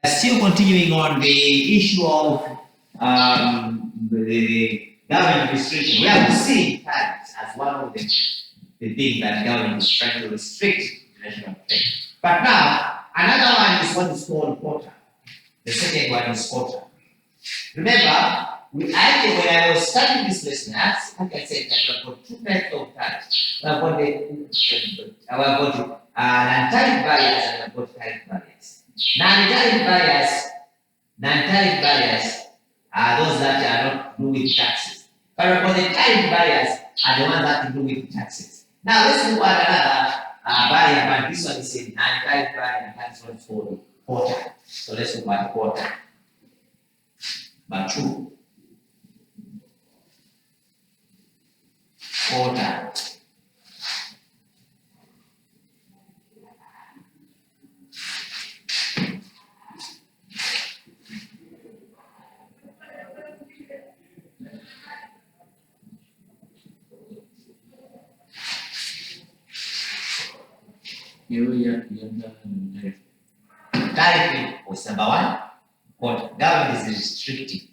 Still continuing on the issue of the government restriction, we have to see tax as one of the things that government is trying to restrict international trade. But now, another one is what is called quota. The second one is quota. Remember, when I was studying this lesson, like I said, that we have got two types of tax. We have got non-tariff barriers and we have got tariff barriers. Non-tariff barriers are those that are not to do with taxes. But for the tariff barriers are the ones that have to do with taxes. Now let's look at another barrier, but this one is a non-tariff barrier, and this one is called quota. So let's look at quota. Number 2. Quota. Tariff was number 1. Quota. Government is restricting.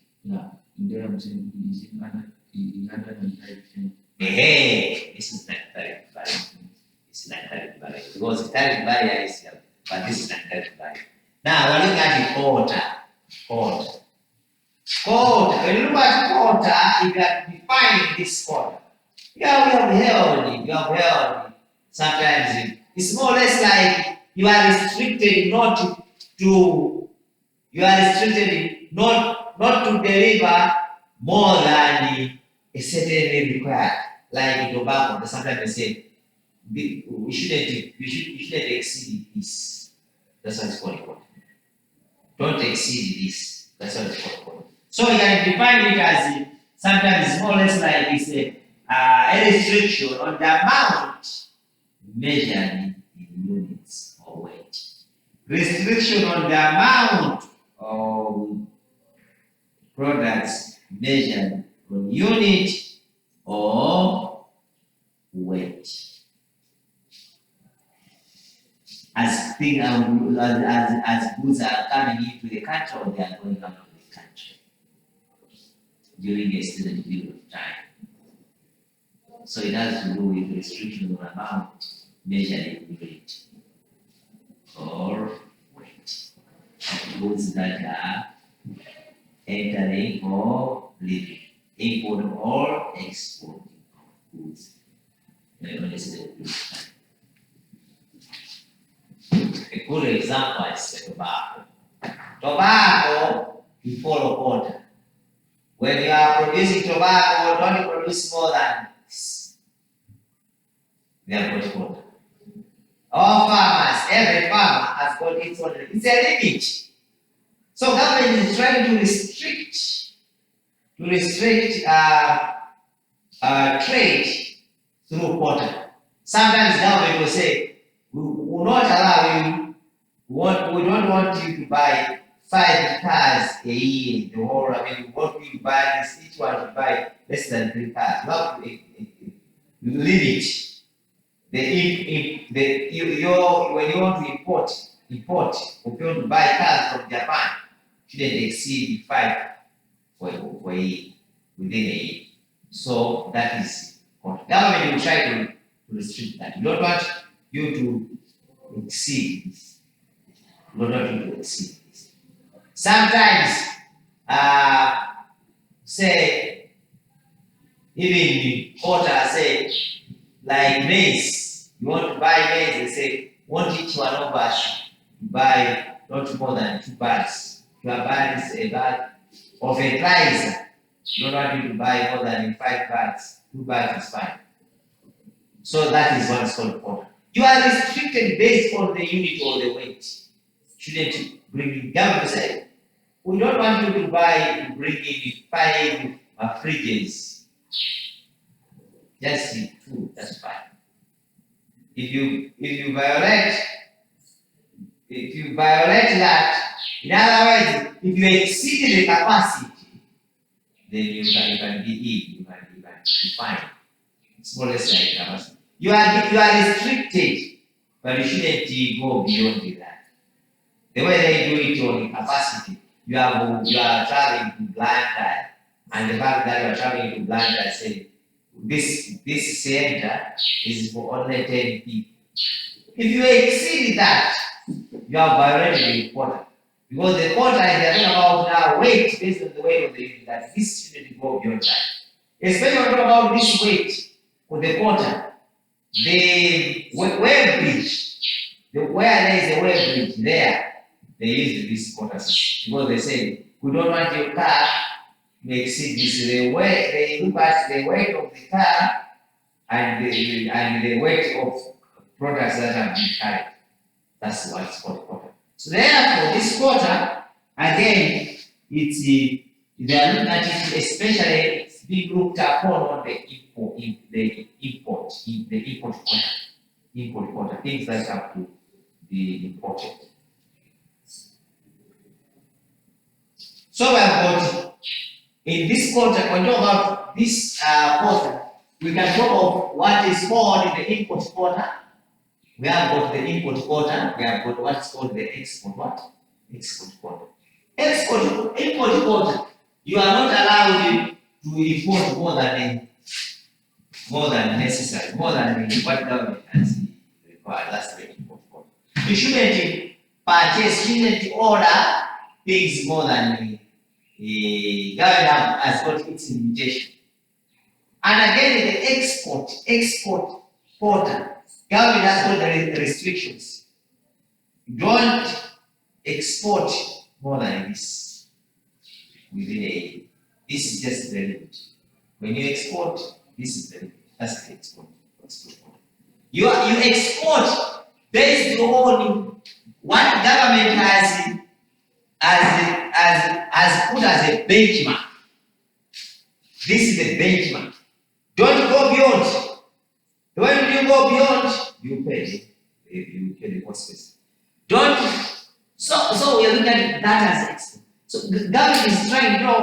Hey, this is not tariff barrier. It's not tariff barrier. Because the tariff barrier is here, but this is not tariff barrier. Now we're looking at the quota. Quota. When you look at quota, you can define this quota. We have held. Sometimes it's more or less like you are restricted not to deliver more than a certain required. Like in tobacco, sometimes they say we shouldn't exceed this. That's what it's called. Don't exceed this. That's what it's called. So you can define it as sometimes it's more or less like it's a restriction on the amount measured in units or weight. Restriction on the amount of products measured on unit or weight. As goods are coming into the country or they are going out of the country during a certain period of time. So it has to do with restriction on amount measured in unit or weight of goods that are entering or leaving, import or exporting goods. A good example is tobacco. Tobacco, you follow quota. When you are producing tobacco, don't produce more than this. They have got quota. All farmers, every farmer has got its own. It's a limit. So government is trying to restrict trade through quota. Sometimes government will say, we will not allow you, we don't want you to buy 5 cars a year. We want you to buy this, each one to buy less than 3 cars. Not limit. When you want to import, if you want to buy cars from Japan, shouldn't exceed 5 for a year, within a year. So that is what government will try to restrict that. We don't want you to exceed this. We don't want you to exceed this. Sometimes, say, even quota, say, like maize, you want to buy maize, they say, want each one of us to buy not more than 2 bags. You are buying a bag of fertilizer. You don't want you to buy more than 5 bags. 2 bags is fine. So that is what's called quota. You are restricted based on the unit or the weight. Shouldn't bring government say, we don't want you to bring in 5 fridges. Just 2, that's fine. If you violate that, in other words, if you exceed the capacity, then you can be fined. It's more or less like capacity. You are restricted, but you shouldn't go beyond that. The way they do it on you are traveling to Blantyre, and the fact that you are traveling to Blantyre, say this center is for only 10 people. If you exceed that, you have violated the quota. Because the quota is talking about now weight based on the weight of the unit, that this shouldn't go beyond that. Especially when we talk about this weight for the quota, the wave bridge, where there is a wave bridge there, they use this quota system. Because they say, we don't want your car to exceed this. They look at the weight of the car and the weight of products that have been carried. That's what's called quota. So therefore, this quota, again, they are looking at it, especially it's being looked upon on the import quota. Import quota, things that have to be imported. So we have got, in this quota, when you talk about this quota, we can talk of what is called the import quota. We have got the import quota, we have got what's called the export what? Export quota. Import quota, you are not allowed to import more than necessary, more than what government has required. That's the import quota. You shouldn't purchase, you shouldn't order things more than the government has got its limitation. And again, the export quota, government has got the restrictions. Don't export more than this. This is just the limit. When you export, this is the limit. That's the export. You export based on what government has put as a benchmark. This is the benchmark. Don't go beyond. When you go beyond, you pay the cost. Don't. So we are looking at that as export. So the government is trying to,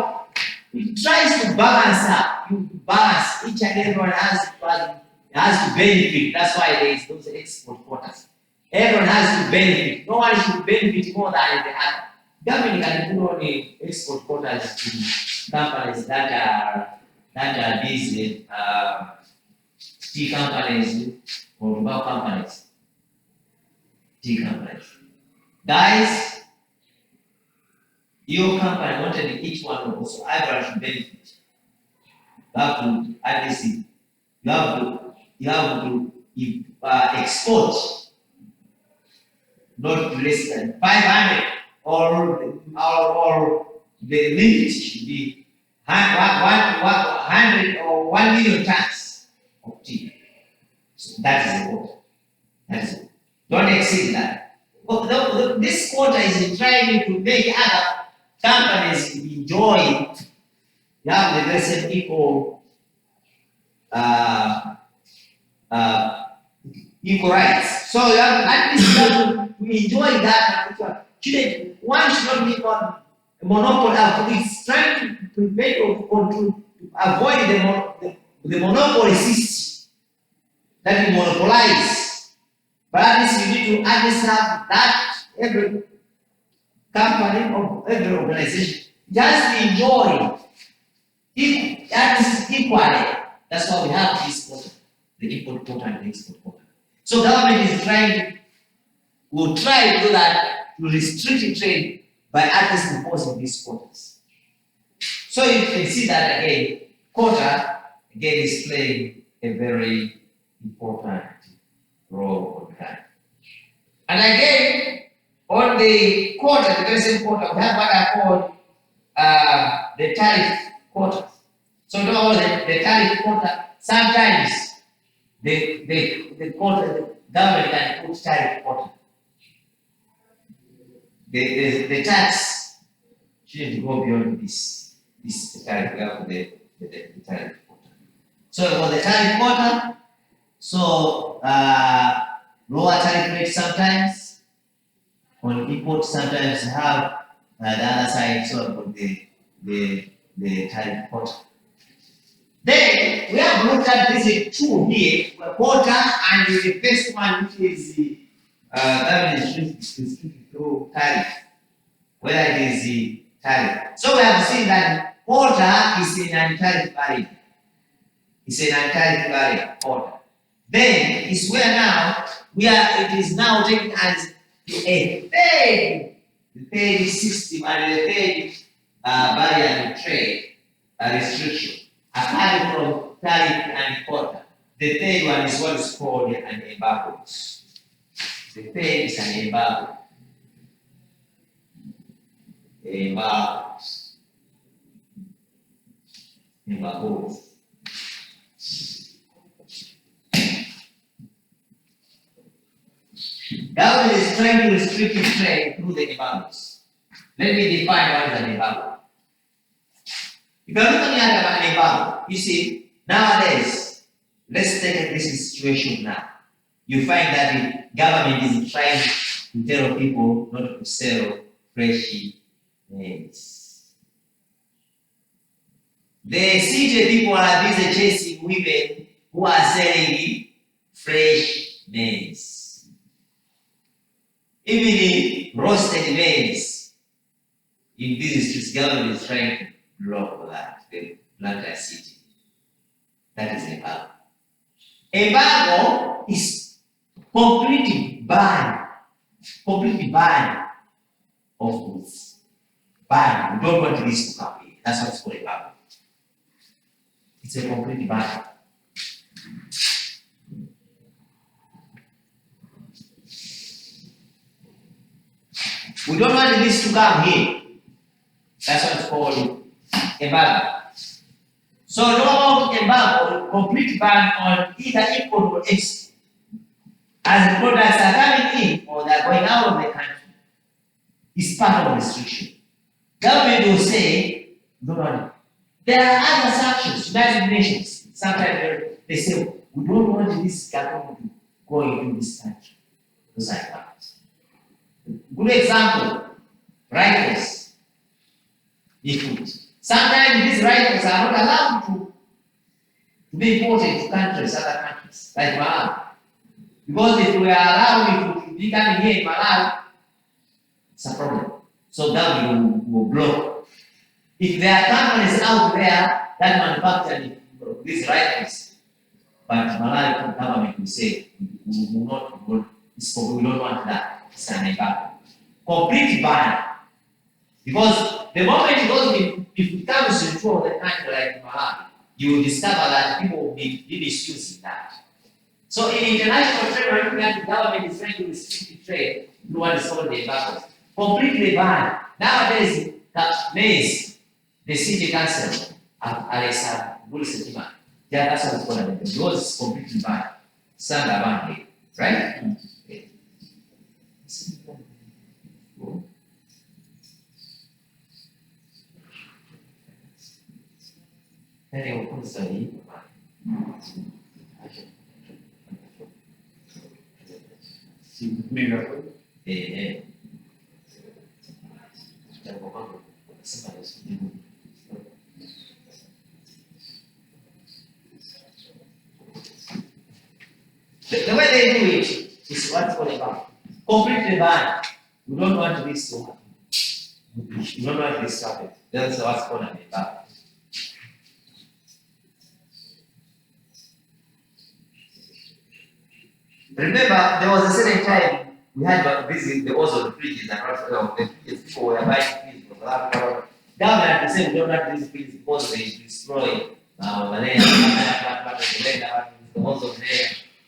it tries to balance up. You balance, each and everyone has to benefit. That's why there is those export quotas. Everyone has to benefit. No one should benefit more than the other. Government can put on the export quotas to companies that are busy, tea companies or tobacco companies. Tea companies. Guys, your company wanted each one of us, so everyone should benefit. You have to at least you have to export not less than 500 or the limit should be 100 or 1 million tons of tea. So that is the quota. That is it. Don't exceed that. This quota is trying to make other companies enjoy. You have the very same equal rights. So you have at least to enjoy that. One should not be on a monopoly. It's trying to prevent or to avoid the monopoly system that you monopolize. But at least you need to at least have that every company or every organization just enjoy it at least equally. That's why we have this quota, the import quota and the export quota. So government is will try to do that, to restrict trade by at least imposing these quotas. So you can see that again, quota again is playing a very important role on that. And again, on the quota, the very same quota, we have what are called the tariff quotas. So the tariff quota, sometimes the quota, the government can put tariff quota. The tax shouldn't go beyond this tariff. We have the tariff quota. So for the tariff quota, so lower tariff rate sometimes on import, sometimes have the other side, so for the tariff quota. Then we have looked at this two here, quota, and the first one, which is the government is restricted through tariff, whether it is the tariff. So we have seen that quota is a non-tariff barrier. It's a non-tariff barrier, quota. Then it's where now it is now taken as a third, the third system and the third barrier in trade restriction, apart from tariff and quota. The third one is what is called an embargo. The third is an embargo. Embargo. Government is trying to restrict trade through the embargoes. Let me define what is an embargo. If you're looking at an embargo, you see, nowadays, let's take this situation now. You find that the government is trying to tell people not to sell fresh maize. The city people are busy chasing women who are selling fresh maize. Even roasted maize, in these streets, government is trying to block that, the planter city. That is embargo. Embargo is completely ban of goods. Ban. We don't want this to come in. That's what it's called embargo. It's a complete ban. We don't want this to come here. That's what it's called embargo. So no about embargo, complete ban on either import or export. As the products are coming in or they're going out of the country, it's part of restriction. Government will say, no. There are other sanctions, United Nations. Sometimes they say, we don't want this government to go into this country. Those are that. Good example, rifles. Sometimes these rifles are not allowed to be imported to other countries, like Malawi. Because if we are allowed to be coming here in Malawi, it's a problem. So that will block. If there are companies out there that manufacture these rifles, but Malawi government will say, we don't want that. It's an embargo. Complete ban. Because the moment it goes in, if it comes into the country like Malawi, you will discover that people will be misusing that. So in international trade, we're looking at the government is trying to restrict trade through what is called the embargo. Completely banned. Nowadays, maize, the city council, Alessa Bulisetima, that's what it's called. Because it's completely banned. Some are banned, right? Anyway, what's the way they do it is what's called about completely banned. We don't want this to happen. We don't want this to happen. That's what's called an embargo. Remember, there was a certain time we had visit the ozone fridges across the fridges. People were buying fridges from the government said we don't have these fridges because they destroy the ozone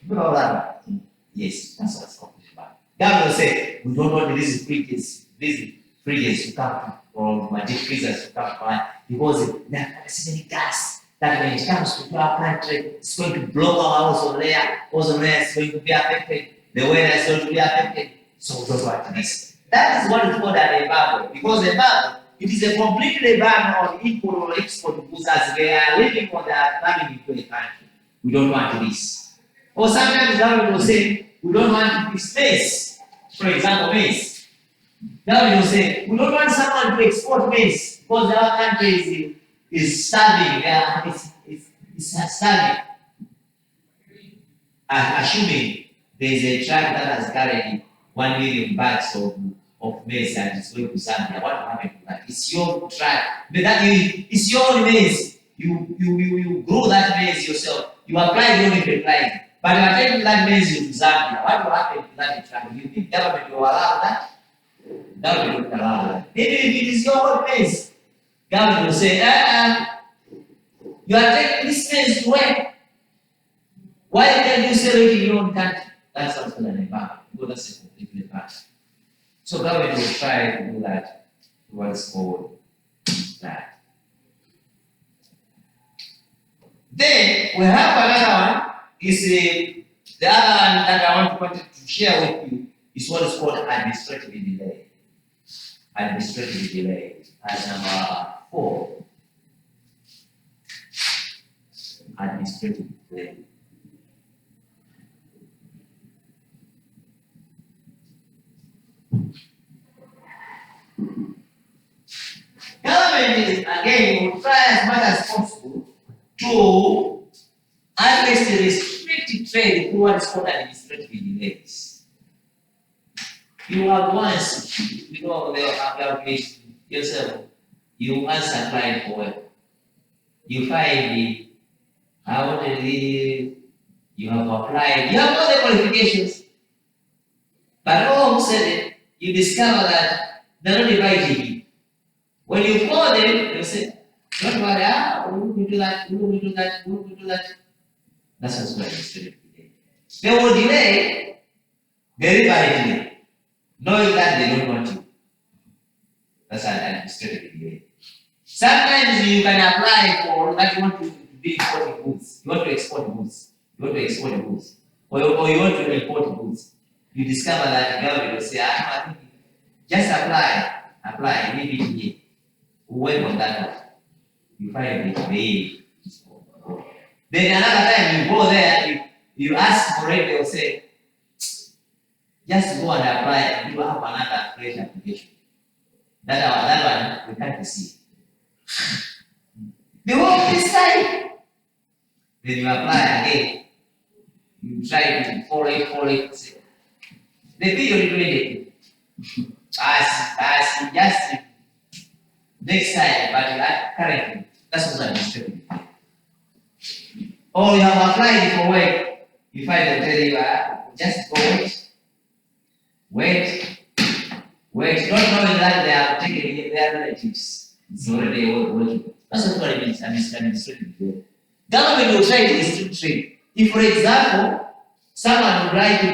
layer. Yes, that's what's called. Government said we don't want these fridges to come from deep freezers to come because there are so many gas. That when it comes to our country, it's going to block our ozone layer. Ozone layer is going to be affected. The weather is going to be affected. So we don't want this. That is what is called an embargo. Because embargo, it is a completely ban on import or export goods as they are living or they are coming into the country. We don't want this. Or sometimes government will say, we don't want this maize. For example, maize. Government will say, we don't want someone to export maize because our country is starving, it's starving. Assuming there is a truck that has carried 1 million bags of of maize and it's going to Zambia, what will happen to that? It's your tribe. It's your own maize. You grow that maize yourself. You apply your own fertilizer. But you are taking that maize to Zambia. What will happen to that tribe? You think government will allow that? Government will allow that. Maybe if it is your own maize, government will say, you are taking this maize to where? Why can't you sell it in your own country? That's what's going to happen. Because that's a completely bad. So government will try to do that towards forward that. Then we have another one. Is the other one that I wanted to share with you is what is called administrative delay. Administrative delay as number 4. Administrative delay. Government is, again, will try as much as possible to at least restrict trade through what is called administrative delays. You have once, you know, they have placed yourself, you once applied for work. You find how to live, you have applied, you have all the qualifications. But all of a sudden, you discover that they're not inviting you. When you call them, they'll say, don't worry, we will do that, we will do that, we will do that. That's what's called administrative delay. They will delay deliberately, knowing that they don't want you. That's an administrative delay. Sometimes you can apply for that you want to be exporting goods. You want to export goods. You want to export goods. Or you want to import goods. You discover that the government will say, I think just apply, leave it here. We'll work on that one. You find it way. Then another time you go there, you ask for it, they'll say, just go and apply and you have another fresh application. That one we can't see. They won't decide. Then you apply again. You try to follow it. The period ended. As just next time, but currently, that's what I'm saying. Or you have applied for work, you find them tell you, just go wait, not knowing that they are taking their relatives. It's already working. That's what it means, administrative delay. Government will try to restrict trade. If, for example, someone would like to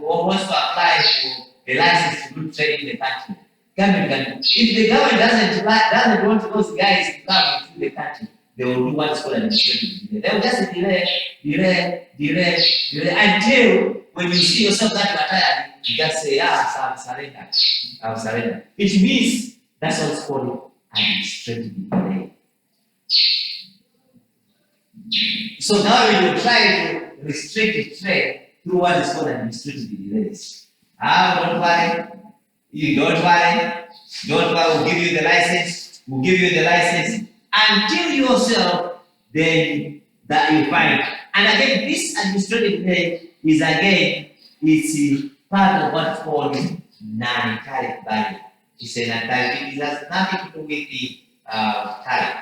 wants to apply for a license to do trade in the country, government can. If the government doesn't want those guys to come into the country, they will do what's called administrative delay. They will just delay until when you see yourself that you are tired, you just say, I've surrendered. It means that's what's called administrative delay. So now we will try to restrict trade through what is called administrative delays. Don't worry. You don't worry. We'll give you the license. Until yourself then that you find. And again, this administrative delay is it's part of what's called non-tariff barrier. It's a non-tariff. It has nothing to do with the tariff.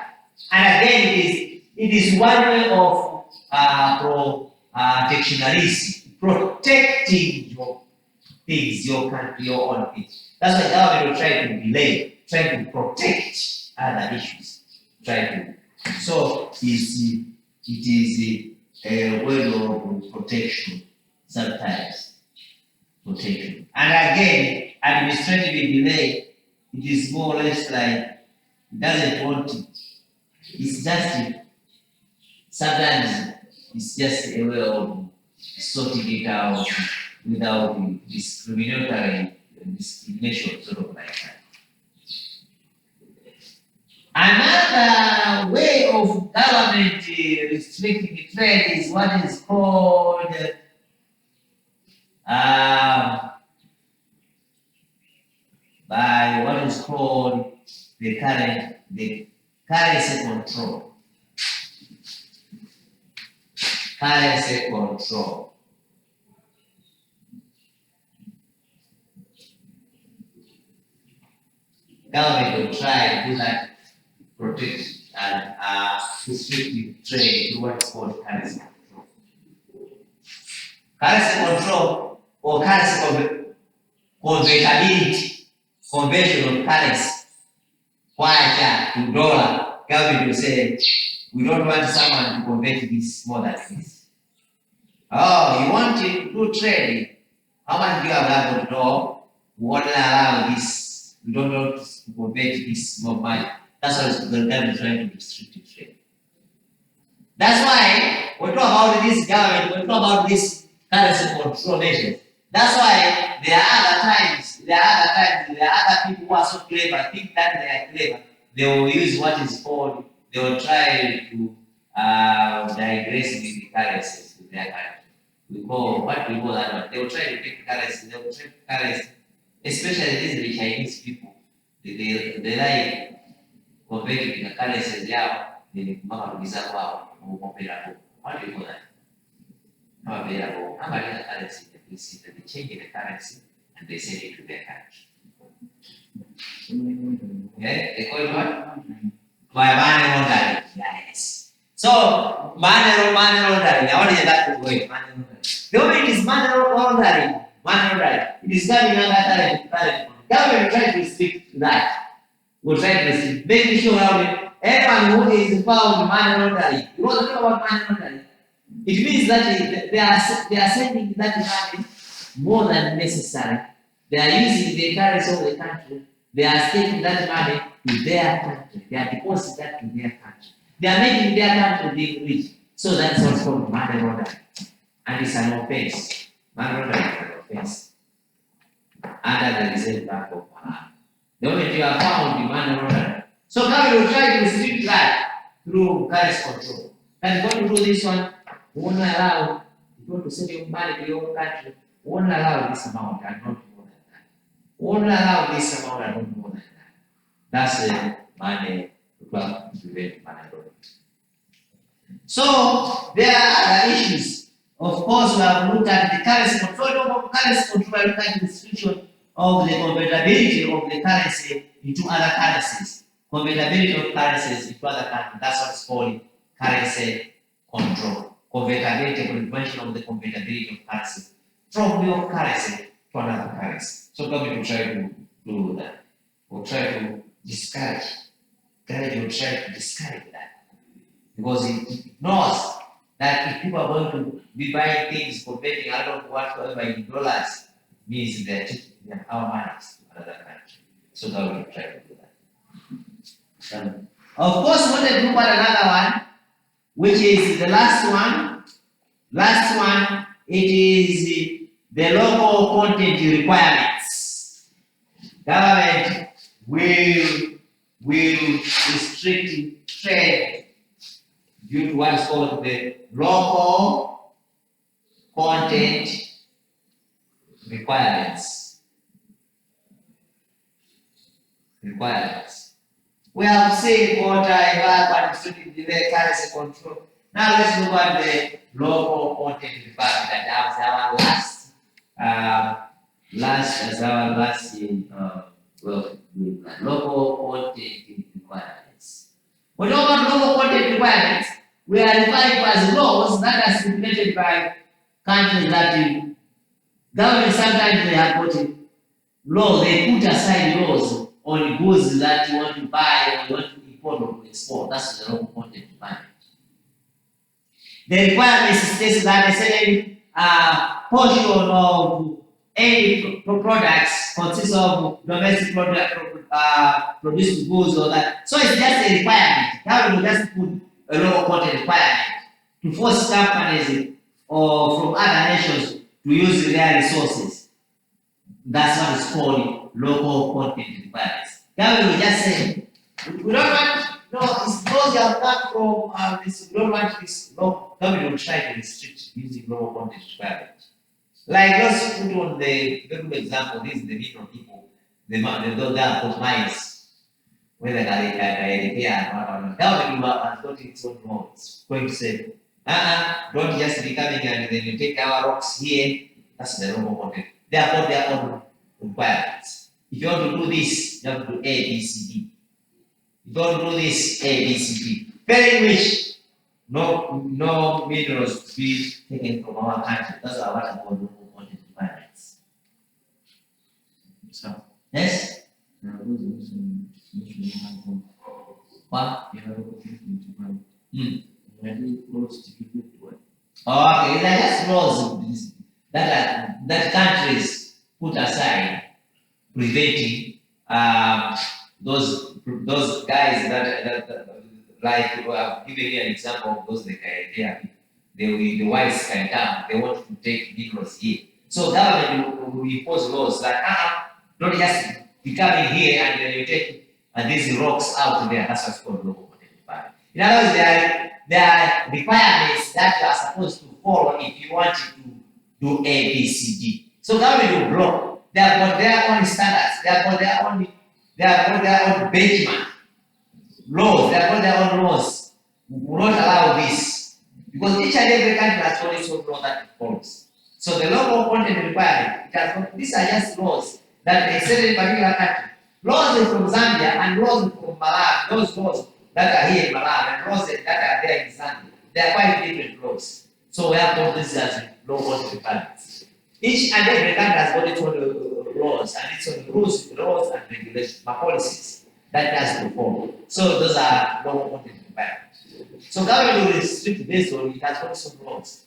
And again, it is one way of protectionism, protecting your things, your country, your own things. That's why government will try to delay, try to protect other issues. So it is a way of protection sometimes. Protection. And again, administrative delay, it is more or less like it doesn't want it. It's just sometimes it's just a way of sorting it out without discrimination, sort of like that. Another way of government restricting trade is what is called by what is called the currency control. Currency control. government will try to do that, protect and restrict trade through what is called currency control. Currency control or currency convertibility, conversion of currency, kwacha to dollar. Government will say, we don't want someone to convert this more than this. Oh, you want to do trading? How much do you allow to do? We won't allow this. We don't want to convert this more money. That's why the government is trying to restrict trade. That's why we talk about this government, we talk about this currency control measures. That's why there are other people who are so clever, think that they are clever. They will use what is called, they will try to digress with the currencies with their country. We call that one. They will try to take currency, they will take currency, especially these Chinese people. They like converting the currencies yao, they makarugiza kwao, kukompera. What do you call that? How available? How about the currency that we see that they change the currency and they send it to their country? Okay, they call it what? By money laundering. Yes. So money laundering. What is that going? Money laundering. The moment it is money laundering, it is coming under current. Government try to restrict that. We'll try to restrict, making sure that everyone who is found money laundering. You want to talk about money laundering? It means that they are sending that money more than necessary. They are using the currency of the country. They are taking that money to their country. They are depositing that to their country. They are making their country big rich. So that's what's called money laundering. And it's an offense. Money laundering is an offense. Under the Reserve Bank of Malawi. The moment you are found in money laundering. So government will try to restrict that through currency control. Can you go to do this one? Won't allow you to send your money to your country. Won't allow this amount and not more than that. Won't allow this amount and not more than that. That's the money to prevent money laundering. So there are other issues. Of course, we have looked at the currency control. Currency control, we look at the restriction of the convertibility of the currency into other currencies. Convertibility of currencies into other currencies. That's what's called currency control. Convertibility, prevention of the convertibility of currency from your currency to another currency. So government will try to do that. We'll try to discourage. Government will try to discourage that. Because it knows that if people are going to be buying things, converting out of whatever in dollars, means they're taking our money to another country. So government will try to do that. Of course, we want to look at another one, which is the last one. Last one, it is the local content requirements. Government will restrict trade due to what is called the local content requirements. We have seen what I have administrative delay, currency control. Now let's look at the local content requirement. That was our local content requirements. When we talk about local content requirements, we are referring to as laws that are stipulated by countries that government sometimes they have got law, they put aside laws on goods that you want to buy or you want to import or to export. That's the local content requirement. The requirement states that a certain portion of any products consists of domestic produced goods or that. So it's just a requirement. Now we just put a local content requirement to force companies or from other nations to use their resources. That's what is called local content requirements. Now we just say we don't want. No, it's those that come from this. We don't want this. No, government will try to restrict using local content requirements. Like let's put on the very good example. This is the Middle people. They are called mines. Whether they repair or not. Government has got its own law. It's going to say, don't just be coming and then you take our rocks here. That's the local content. They have got their own requirements. If you want to do this, you have to do A, B, C, D. If you want to do this, A, B, C, D. Very rich. No minerals to be taken from our country. That's what I call local content requirements. So, Yes? What? Okay, they're just laws that countries put aside, preventing those guys that like I've given you an example of those the whites can come, they want to take minerals here. So government will impose laws that don't just be coming here and then you take these rocks out there. That's what's called local content requirement. In other words, there are requirements that you are supposed to follow if you want to do A, B, C, D. So government will block. They have got their own standards. They have got their own benchmark laws. They have got their own laws. We will not allow this because each and every country has got its own law that it follows. So the local content requirement, these are just laws that exist in a particular country. Laws from Zambia and laws from Malawi, those laws that are here in Malawi and laws that are there in Zambia, they are quite different laws. So we have got this as local content requirements. Each and every country has got its own laws and its own rules, laws and regulations, policies that it has to follow. So those are local content requirements. So government will restrict based on it has got its own laws.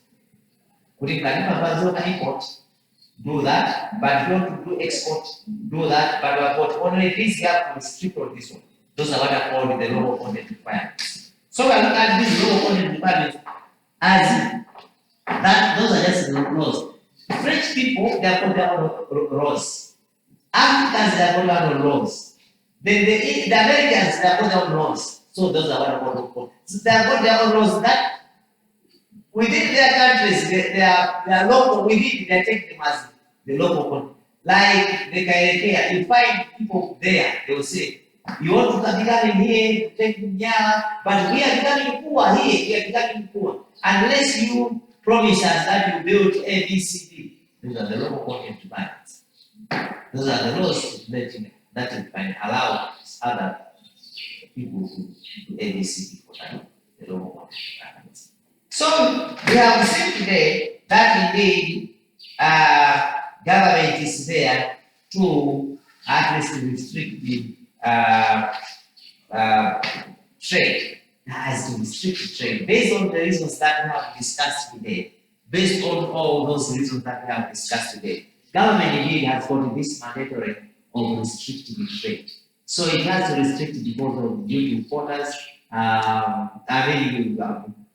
Putting import, do that, but if you want to do export, do that, but we have got only this gap to restrict on this one. Those are what are called the local content requirements. So we are looking at these local content requirements as that those are just laws. French people, they have got their own laws. Africans, they have got their own laws. Then the Americans, they have got their own laws. So those are what are called local. So they have got their own laws that within their countries, they are local, within they take them as the local content. Like the Kairekea, you find people there, they will say, you want to come in here, take Nyala, but we are becoming poor here, we are becoming poor. Unless you promise us that you build A, B, C, D. Those are the local content requirements. Those are the laws that you can allow other people to do A, B, C, D for that, the local content requirements. So we have seen today that indeed government is there to at least restrict the trade, has to restrict trade based on the reasons that we have discussed today. Based on all those reasons that we have discussed today, government indeed has got this mandatory of restricting trade. So it has to restrict because of due to quotas. We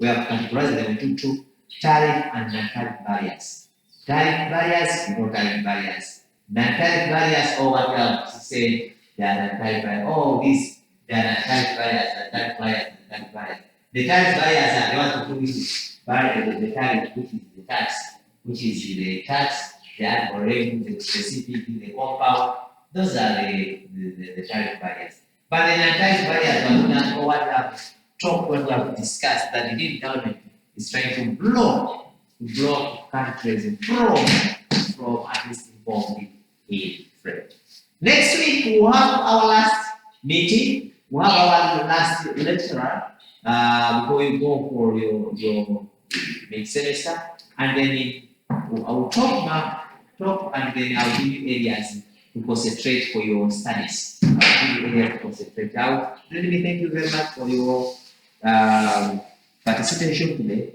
have categorized them into two: tariff and non-tariff barriers. Tariff barriers, no tariff barriers. Non-tariff barriers, or what we have to say, they are non-tariff barriers. Oh, this, they are non-tariff barriers, non-tariff barriers, non-tariff barriers. The tariff barriers are the ones to do with the tariff, which is the tax, the ad valorem, the specific, the compound. Those are the tariff barriers. But the non-tariff barriers are not what we have discussed, that indeed government is trying to block countries from at least involving in trade. Next week we'll have our last meeting. We'll have our last lecturer before you go for your mid semester, and then I will talk and then I'll give you areas to concentrate for your studies. I'll give you areas to concentrate. I'll really thank you very much for your participation today.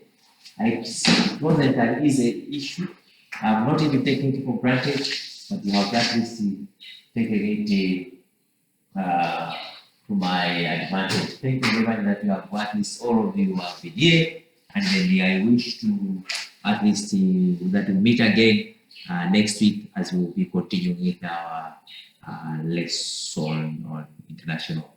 It wasn't an easy issue. I'm not even taking it for granted, but you have at least taken it to my advantage. Thank you very much that you have, at least all of you have been here, and then I wish to at least that we meet again next week as we will be continuing with our lesson on international